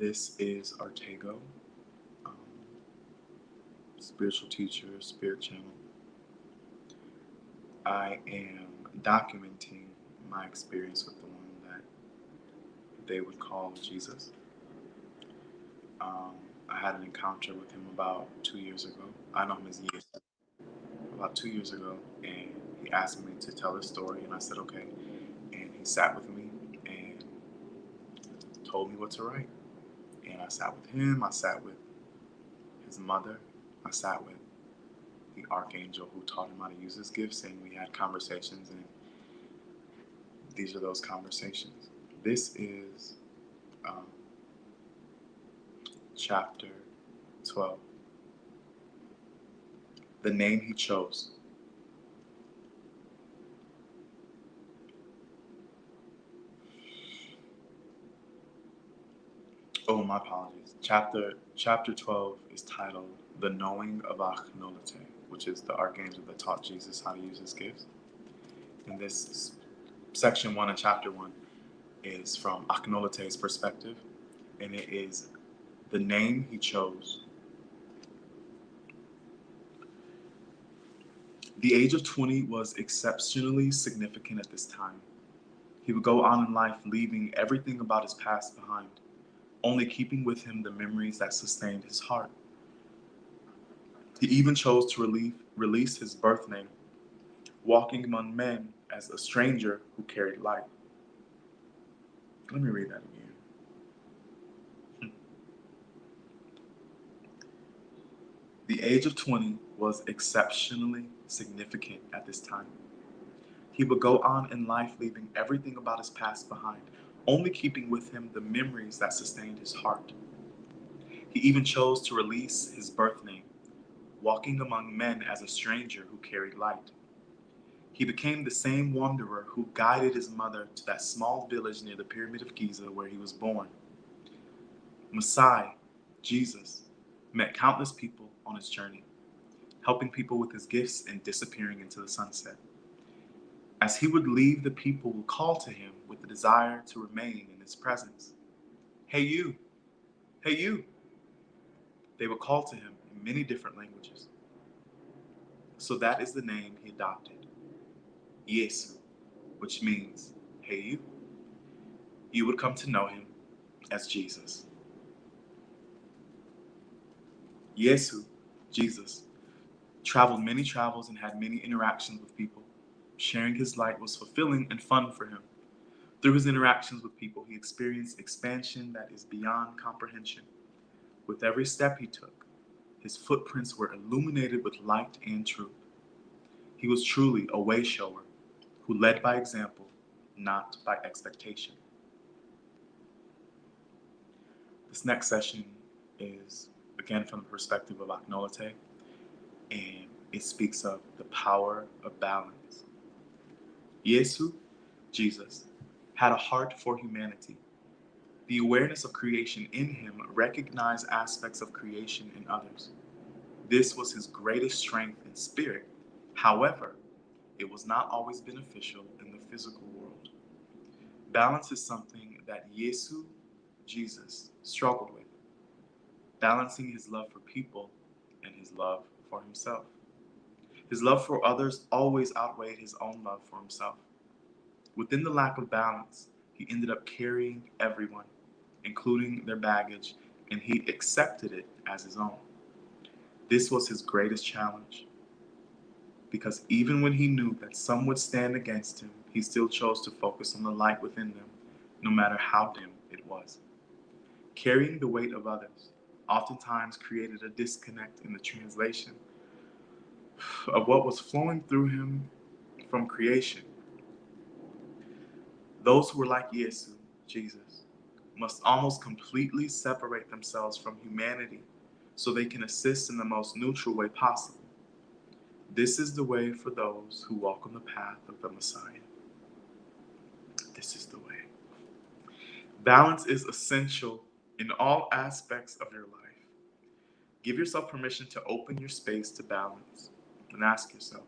This is Artego, um, spiritual teacher, spirit channel. I am documenting my experience with the one that they would call Jesus. Um, I had an encounter with him about 2 years ago. I know him as Yes. About 2 years ago, and he asked me to tell his story, and I said okay. And he sat with me and told me what to write. And I sat with him. I sat with his mother. I sat with the archangel who taught him how to use his gifts, and we had conversations, and these are those conversations. This is um, chapter 12. The name he chose. Oh, my apologies. Chapter 12 is titled The Knowing of Akhnolite, which is the archangel that taught Jesus how to use his gifts. And this is section 1 of chapter 1 is from Akhnolite's perspective, and it is the name he chose. The age of 20 was exceptionally significant at this time. He would go on in life leaving everything about his past behind, only keeping with him the memories that sustained his heart. He even chose to release his birth name, walking among men as a stranger who carried light. Let me read that again. The age of 20 was exceptionally significant at this time. He would go on in life leaving everything about his past behind, only keeping with him the memories that sustained his heart. He even chose to release his birth name, walking among men as a stranger who carried light. He became the same wanderer who guided his mother to that small village near the Pyramid of Giza where he was born. Messiah, Jesus, met countless people on his journey, helping people with his gifts and disappearing into the sunset. As he would leave, the people would call to him with the desire to remain in his presence. Hey, you! Hey, you! They would call to him in many different languages. So that is the name he adopted, Yesu, which means, hey, you. You would come to know him as Jesus. Yesu, Jesus, traveled many travels and had many interactions with people. Sharing his light was fulfilling and fun for him. Through his interactions with people, he experienced expansion that is beyond comprehension. With every step he took, his footprints were illuminated with light and truth. He was truly a way shower who led by example, not by expectation. This next session is again from the perspective of Akhnolite, and it speaks of the power of balance. Yesu, Jesus, had a heart for humanity. The awareness of creation in him recognized aspects of creation in others. This was his greatest strength in spirit. However, it was not always beneficial in the physical world. Balance is something that Yesu, Jesus, struggled with, balancing his love for people and his love for himself. His love for others always outweighed his own love for himself. Within the lack of balance, he ended up carrying everyone, including their baggage, and he accepted it as his own. This was his greatest challenge, because even when he knew that some would stand against him, he still chose to focus on the light within them, no matter how dim it was. Carrying the weight of others oftentimes created a disconnect in the translation of what was flowing through him from creation. Those who were like Yesu, Jesus, must almost completely separate themselves from humanity so they can assist in the most neutral way possible. This is the way for those who walk on the path of the Messiah. This is the way. Balance is essential in all aspects of your life. Give yourself permission to open your space to balance and ask yourself,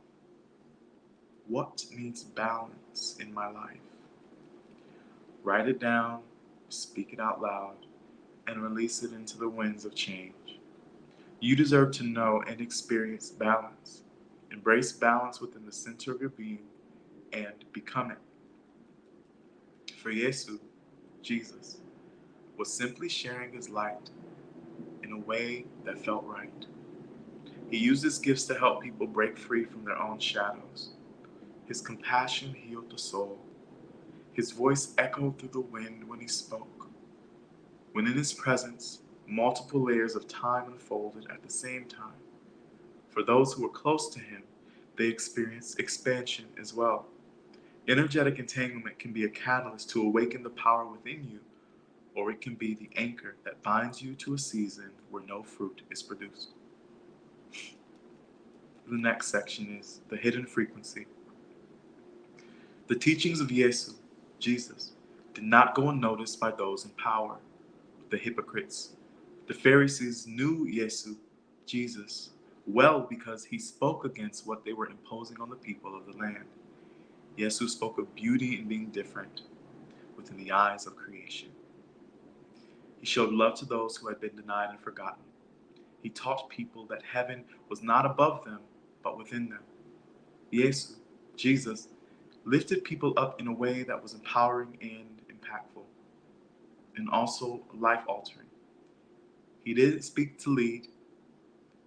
what needs balance in my life? Write it down, speak it out loud, and release it into the winds of change. You deserve to know and experience balance. Embrace balance within the center of your being and become it. For Yesu, Jesus, was simply sharing his light in a way that felt right. He used his gifts to help people break free from their own shadows. His compassion healed the soul. His voice echoed through the wind when he spoke. When in his presence, multiple layers of time unfolded at the same time. For those who were close to him, they experienced expansion as well. Energetic entanglement can be a catalyst to awaken the power within you, or it can be the anchor that binds you to a season where no fruit is produced. The next section is the hidden frequency. The teachings of Yesu, Jesus, did not go unnoticed by those in power, the hypocrites. The Pharisees knew Yesu, Jesus, well because he spoke against what they were imposing on the people of the land. Yesu spoke of beauty in being different within the eyes of creation. He showed love to those who had been denied and forgotten. He taught people that heaven was not above them, but within them. Yesu, Jesus, lifted people up in a way that was empowering and impactful, and also life-altering. He didn't speak to lead,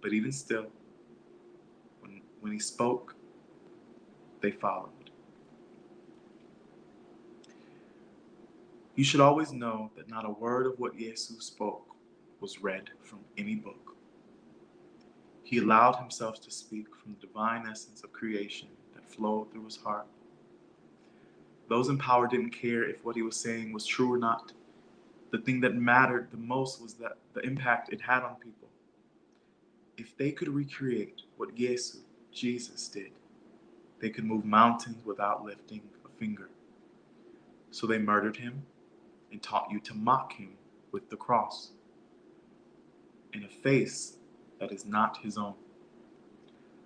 but even still, when he spoke, they followed. You should always know that not a word of what Yesu spoke was read from any book. He allowed himself to speak from the divine essence of creation that flowed through his heart. Those in power didn't care if what he was saying was true or not. The thing that mattered the most was that the impact it had on people. If they could recreate what Yesu, Jesus, did, they could move mountains without lifting a finger. So they murdered him and taught you to mock him with the cross in a face that is not his own.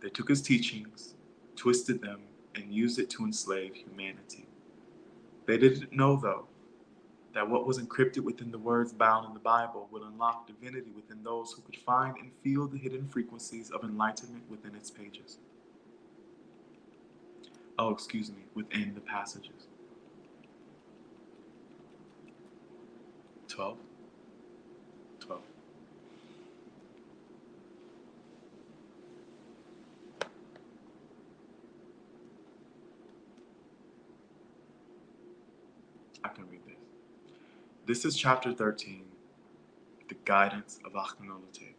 They took his teachings, twisted them, and used it to enslave humanity. They didn't know, though, that what was encrypted within the words bound in the Bible would unlock divinity within those who could find and feel the hidden frequencies of enlightenment within its pages. Within the passages. 12. 12. I can read this. This is chapter 13, the guidance of Akhenaten.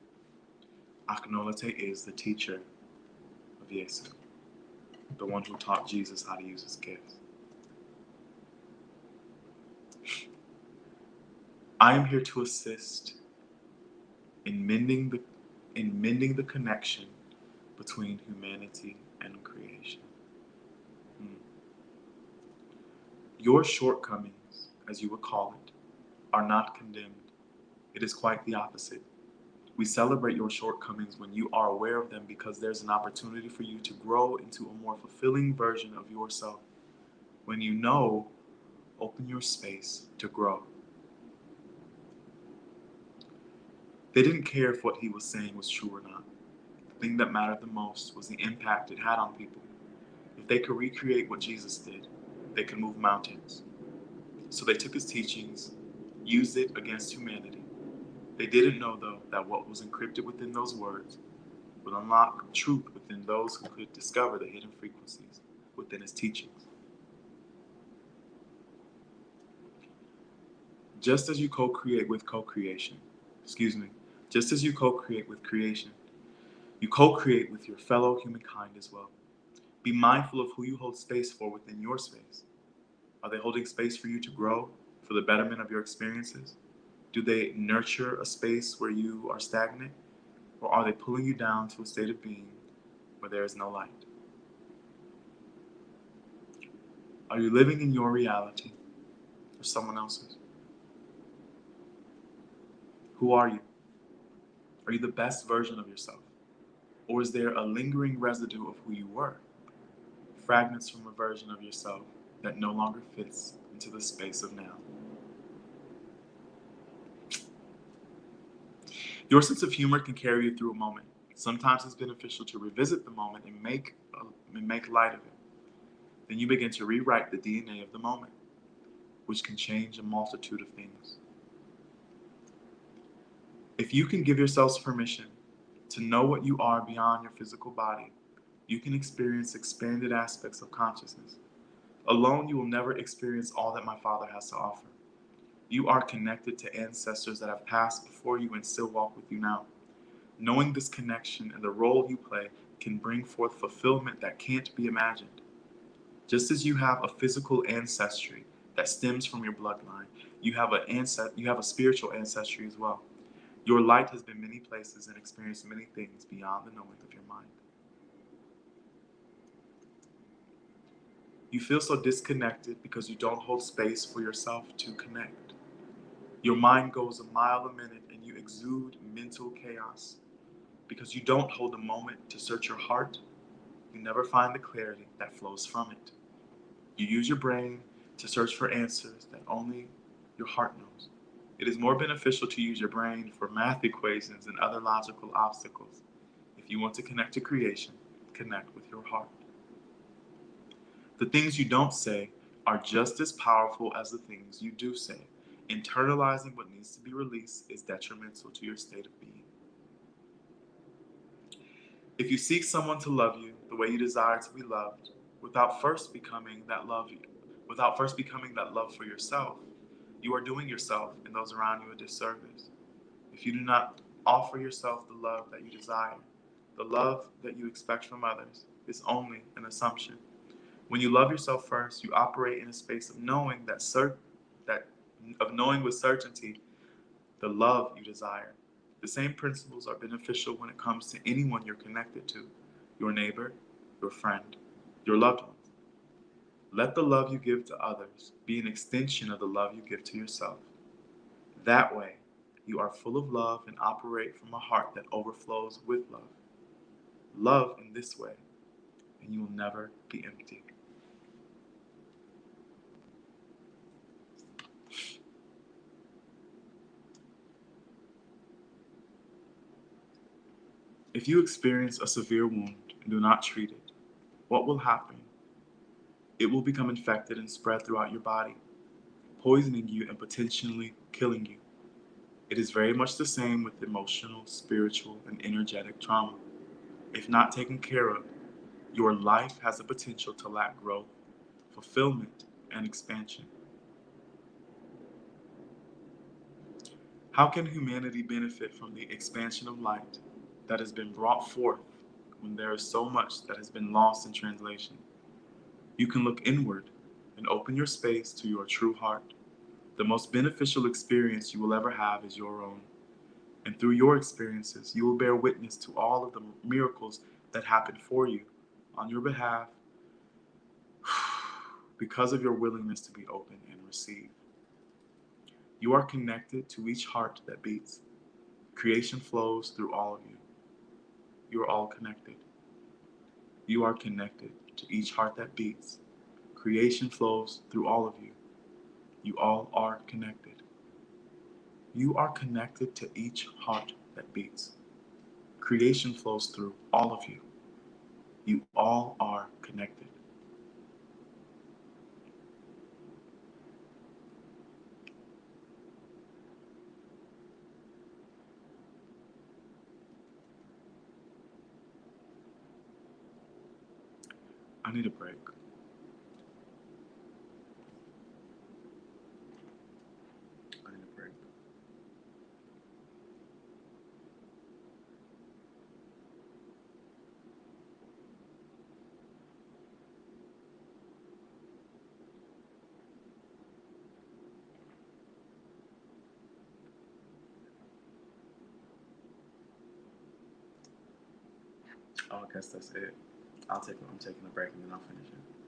Akhenaten is the teacher of Yesu, the one who taught Jesus how to use his gifts. I am here to assist in mending the connection between humanity and creation. Your shortcomings, as you would call it, are not condemned. It is quite the opposite. We celebrate your shortcomings when you are aware of them because there's an opportunity for you to grow into a more fulfilling version of yourself. When you know, open your space to grow. They didn't care if what he was saying was true or not. The thing that mattered the most was the impact it had on people. If they could recreate what Jesus did, they could move mountains. So they took his teachings, used it against humanity. They didn't know, though, that what was encrypted within those words would unlock truth within those who could discover the hidden frequencies within his teachings. Just as you co-create with creation, you co-create with your fellow humankind as well. Be mindful of who you hold space for within your space. Are they holding space for you to grow, for the betterment of your experiences? Do they nurture a space where you are stagnant? Or are they pulling you down to a state of being where there is no light? Are you living in your reality or someone else's? Who are you? Are you the best version of yourself? Or is there a lingering residue of who you were? Fragments from a version of yourself that no longer fits into the space of now. Your sense of humor can carry you through a moment. Sometimes it's beneficial to revisit the moment and make light of it. Then you begin to rewrite the DNA of the moment, which can change a multitude of things. If you can give yourselves permission to know what you are beyond your physical body, you can experience expanded aspects of consciousness. Alone, you will never experience all that my Father has to offer. You are connected to ancestors that have passed before you and still walk with you now. Knowing this connection and the role you play can bring forth fulfillment that can't be imagined. Just as you have a physical ancestry that stems from your bloodline, you have a spiritual ancestry as well. Your light has been many places and experienced many things beyond the knowing of your mind. You feel so disconnected because you don't hold space for yourself to connect. Your mind goes a mile a minute and you exude mental chaos. Because you don't hold a moment to search your heart, you never find the clarity that flows from it. You use your brain to search for answers that only your heart knows. It is more beneficial to use your brain for math equations and other logical obstacles. If you want to connect to creation, connect with your heart. The things you don't say are just as powerful as the things you do say. Internalizing what needs to be released is detrimental to your state of being. If you seek someone to love you the way you desire to be loved, without first becoming that love for yourself, you are doing yourself and those around you a disservice. If you do not offer yourself the love that you desire, the love that you expect from others is only an assumption. When you love yourself first, you operate in a space of knowing knowing with certainty the love you desire. The same principles are beneficial when it comes to anyone you're connected to, your neighbor, your friend, your loved ones. Let the love you give to others be an extension of the love you give to yourself. That way, you are full of love and operate from a heart that overflows with love. Love in this way, and you will never be empty. If you experience a severe wound and do not treat it, what will happen? It will become infected and spread throughout your body, poisoning you and potentially killing you. It is very much the same with emotional, spiritual, and energetic trauma. If not taken care of, your life has the potential to lack growth, fulfillment, and expansion. How can humanity benefit from the expansion of light that has been brought forth when there is so much that has been lost in translation? You can look inward and open your space to your true heart. The most beneficial experience you will ever have is your own. And through your experiences, you will bear witness to all of the miracles that happen for you on your behalf because of your willingness to be open and receive. You are connected to each heart that beats. Creation flows through all of you. You are all connected. You are connected to each heart that beats. Creation flows through all of you. You all are connected. You are connected to each heart that beats. Creation flows through all of you. You all are connected. I need a break. I need a break. Oh, I guess that's it. I'm taking a break and then I'll finish it.